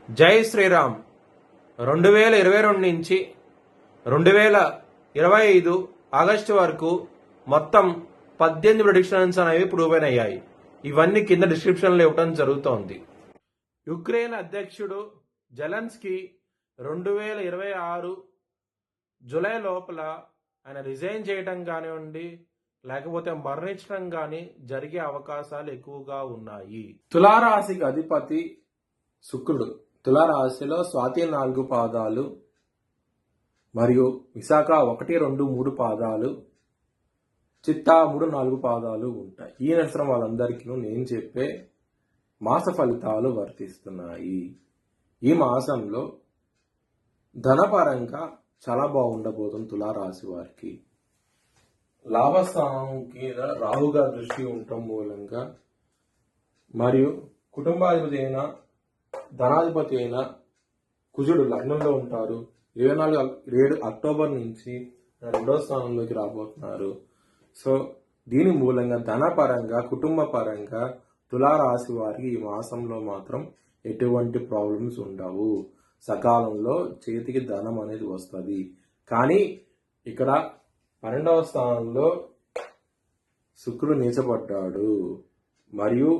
జై శ్రీరామ్. 2022 నుంచి 2025 ఆగస్టు వరకు మొత్తం 18 ప్రిడిక్షన్స్ అనేవి ప్రూవ్ అయ్యాయి. ఇవన్నీ కింద డిస్క్రిప్షన్లో ఇవ్వడం జరుగుతోంది. యుక్రెయిన్ అధ్యక్షుడు జెలెన్స్కీ 2026 జూలై లోపల ఆయన రిజైన్ చేయడం కానివ్వండి, లేకపోతే మరణించడం కానీ జరిగే అవకాశాలు ఎక్కువగా ఉన్నాయి. తులారాశికి అధిపతి శుక్రుడు. తులారాశిలో స్వాతి 4 పాదాలు మరియు విశాఖ 1, 2, 3 పాదాలు, చిత్తా 3, 4 పాదాలు ఉంటాయి. ఈ నక్షత్రం వాళ్ళందరికీ నేను చెప్పే మాస ఫలితాలు వర్తిస్తున్నాయి. ఈ మాసంలో ధనపరంగా చాలా బాగుండబోతుంది తులారాశి వారికి. లాభస్థానంకి రాహుగా దృష్టి ఉండటం మూలంగా మరియు కుటుంబాధిపతి అయిన ధనాధిపతి అయిన కుజుడు లగ్నంలో ఉంటారు. 24 అక్టోబర్ నుంచి 2వ స్థానంలోకి రాబోతున్నారు. సో దీని మూలంగా ధనపరంగా కుటుంబ పరంగా తులారాశి వారికి ఈ మాసంలో మాత్రం ఎటువంటి ప్రాబ్లమ్స్ ఉండవు. సకాలంలో చేతికి ధనం అనేది వస్తుంది. కానీ ఇక్కడ 12వ స్థానంలో శుక్రుడు నీచపడ్డాడు మరియు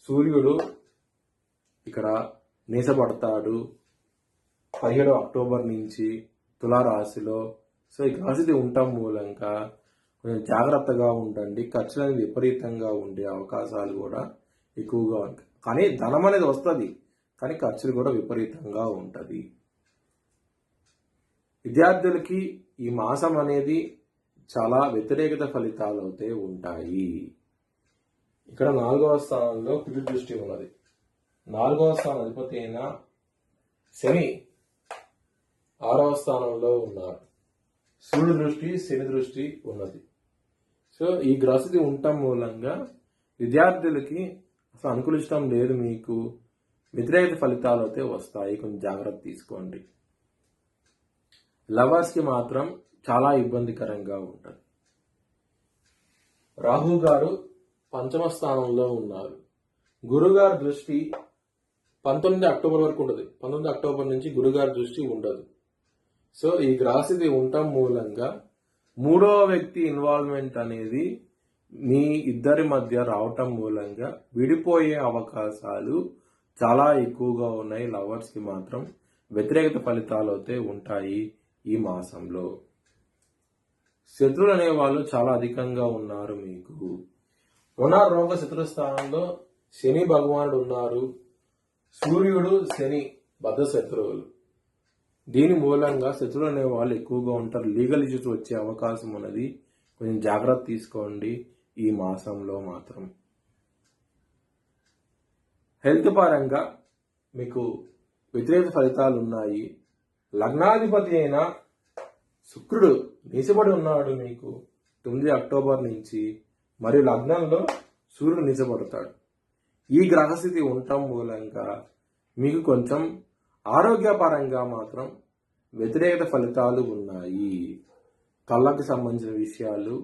సూర్యుడు ఇక్కడ నీచపడతాడు 17 అక్టోబర్ నుంచి తులారాశిలో. సో ఈ గ్రహస్థితి ఉండటం మూలంగా కొంచెం జాగ్రత్తగా ఉండండి. ఖర్చులు అనేది విపరీతంగా ఉండే అవకాశాలు కూడా ఎక్కువగా ఉంటాయి. కానీ ధనం అనేది వస్తుంది, కానీ ఖర్చులు కూడా విపరీతంగా ఉంటుంది. విద్యార్థులకి ఈ మాసం అనేది చాలా వ్యతిరేకత ఫలితాలు అయితే ఉంటాయి. ఇక్కడ 4వ స్థానంలో కుజుడి దృష్టి ఉన్నది. 4వ స్థానం అధిపతి అయిన శని 6వ స్థానంలో ఉన్నారు. సూర్యుడి దృష్టి శని దృష్టి ఉన్నది. సో ఈ గ్రహస్థితి ఉండటం మూలంగా విద్యార్థులకి అసలు అనుకూలించడం లేదు. మీకు వ్యతిరేక ఫలితాలు అయితే వస్తాయి. కొంచెం జాగ్రత్త తీసుకోండి. లవర్స్కి మాత్రం చాలా ఇబ్బందికరంగా ఉంటుంది. రాహు గారు 5వ స్థానంలో ఉన్నారు. గురుగారు దృష్టి 19 అక్టోబర్ వరకు ఉండదు. 19 అక్టోబర్ నుంచి గురుగారి దృష్టి ఉండదు. సో ఈ గ్రహస్థితి ఉండటం మూలంగా 3వ వ్యక్తి ఇన్వాల్వ్మెంట్ అనేది మీ ఇద్దరి మధ్య రావటం మూలంగా విడిపోయే అవకాశాలు చాలా ఎక్కువగా ఉన్నాయి. లవర్స్కి మాత్రం వ్యతిరేకత ఫలితాలు అయితే ఉంటాయి ఈ మాసంలో. శత్రువులు అనే వాళ్ళు చాలా అధికంగా ఉన్నారు. మీకు రుణరోగ శత్రు స్థానంలో శని భగవానుడు ఉన్నారు. సూర్యుడు శని బద్ధ శత్రువులు. దీని మూలంగా శత్రువులు అనే వాళ్ళు ఎక్కువగా ఉంటారు. లీగల్ ఇష్యూస్ వచ్చే అవకాశం ఉన్నది. కొంచెం జాగ్రత్త తీసుకోండి ఈ మాసంలో మాత్రం. హెల్త్ పరంగా మీకు వ్యతిరేక ఫలితాలు ఉన్నాయి. లగ్నాధిపతి అయిన శుక్రుడు నీచబడి ఉన్నాడు మీకు 9 అక్టోబర్ నుంచి, మరియు లగ్నంలో సూర్యుడు నీచబడతాడు. ఈ గ్రహస్థితి ఉండటం మూలంగా మీకు కొంచెం ఆరోగ్యపరంగా మాత్రం వ్యతిరేక ఫలితాలు ఉన్నాయి. కళ్ళకి సంబంధించిన విషయాలు,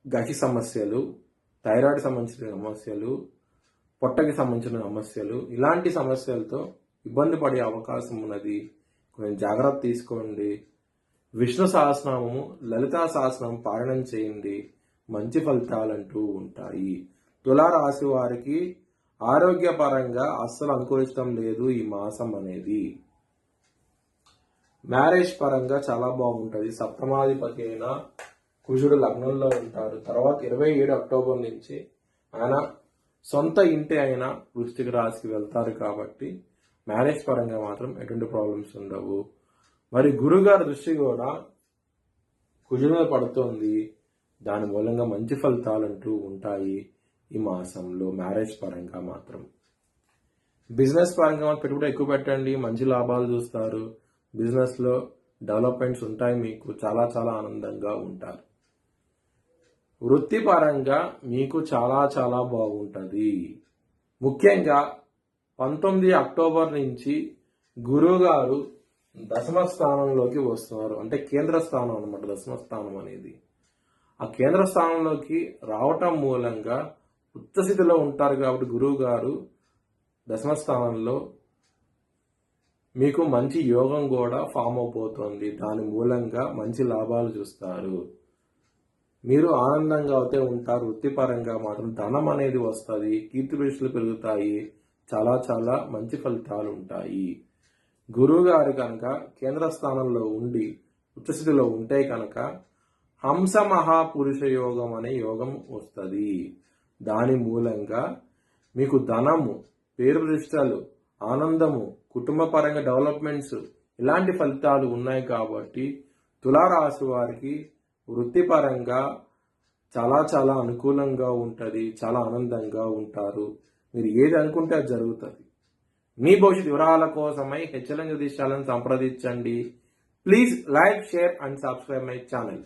గకి సమస్యలు, థైరాయిడ్ సంబంధించిన సమస్యలు, పొట్టకి సంబంధించిన సమస్యలు, ఇలాంటి సమస్యలతో ఇబ్బంది పడే అవకాశం ఉన్నది. కొంచెం జాగ్రత్త తీసుకోండి. విష్ణు సహస్రనామము, లలితా సహస్రనామం పారాయణం చేయండి. మంచి ఫలితాలంటూ ఉంటాయి. తులారాశి వారికి ఆరోగ్యపరంగా అస్సలు అనుకూలించడం లేదు ఈ మాసం అనేది. మ్యారేజ్ పరంగా చాలా బాగుంటుంది. సప్తమాధిపతి అయిన కుజుడు లగ్నంలో ఉంటారు. తర్వాత 27 అక్టోబర్ నుంచి ఆయన సొంత ఇంటి అయిన వృశ్చిక రాశికి వెళ్తారు. కాబట్టి మ్యారేజ్ పరంగా మాత్రం ఎటువంటి ప్రాబ్లమ్స్ ఉండవు. మరి గురుగారి దృష్టి కూడా కుజుడి మీద పడుతోంది. దాని మూలంగా మంచి ఫలితాలంటూ ఉంటాయి ఈ మాసంలో. మ్యారేజ్ పరంగా మాత్రం, బిజినెస్ పరంగా పెట్టుబడి ఎక్కువ పెట్టండి. మంచి లాభాలు చూస్తారు. బిజినెస్లో డెవలప్మెంట్స్ ఉంటాయి. మీకు చాలా చాలా ఆనందంగా ఉంటారు. వృత్తిపరంగా మీకు చాలా చాలా బాగుంటుంది. ముఖ్యంగా 19 అక్టోబర్ నుంచి గురువు గారు 10వ స్థానంలోకి వస్తున్నారు. అంటే కేంద్ర స్థానం అనమాట 10వ స్థానం అనేది. ఆ కేంద్ర స్థానంలోకి రావటం మూలంగా ఉచ్చ స్థితిలో ఉంటారు. కాబట్టి గురువు గారు 10వ స్థానంలో మీకు మంచి యోగం కూడా ఫామ్ అవబోతోంది. దాని మూలంగా మంచి లాభాలు చూస్తారు. మీరు ఆనందంగా అయితే ఉంటారు. వృత్తిపరంగా మాత్రం ధనం అనేది వస్తుంది, కీర్తి ప్రతిష్టలు పెరుగుతాయి, చాలా చాలా మంచి ఫలితాలు ఉంటాయి. గురువు గారు కనుక కేంద్ర స్థానంలో ఉండి ఉచ్చస్థితిలో ఉంటే కనుక హంస మహాపురుష యోగం అనే యోగం వస్తుంది. దాని మూలంగా మీకు ధనము, పేరు ప్రతిష్టలు, ఆనందము, కుటుంబ పరంగా డెవలప్మెంట్స్ ఇలాంటి ఫలితాలు ఉన్నాయి. కాబట్టి తులారాశి వారికి వృత్తిపరంగా చాలా చాలా అనుకూలంగా ఉంటుంది, చాలా ఆనందంగా ఉంటారు. మీరు ఏది అనుకుంటే అది జరుగుతుంది. మీ భవిష్యత్ వివరాల కోసమై హెచ్ఎల్ఎన్ జ్యోతిష్యాలను సంప్రదించండి. Please like, share and subscribe my channel.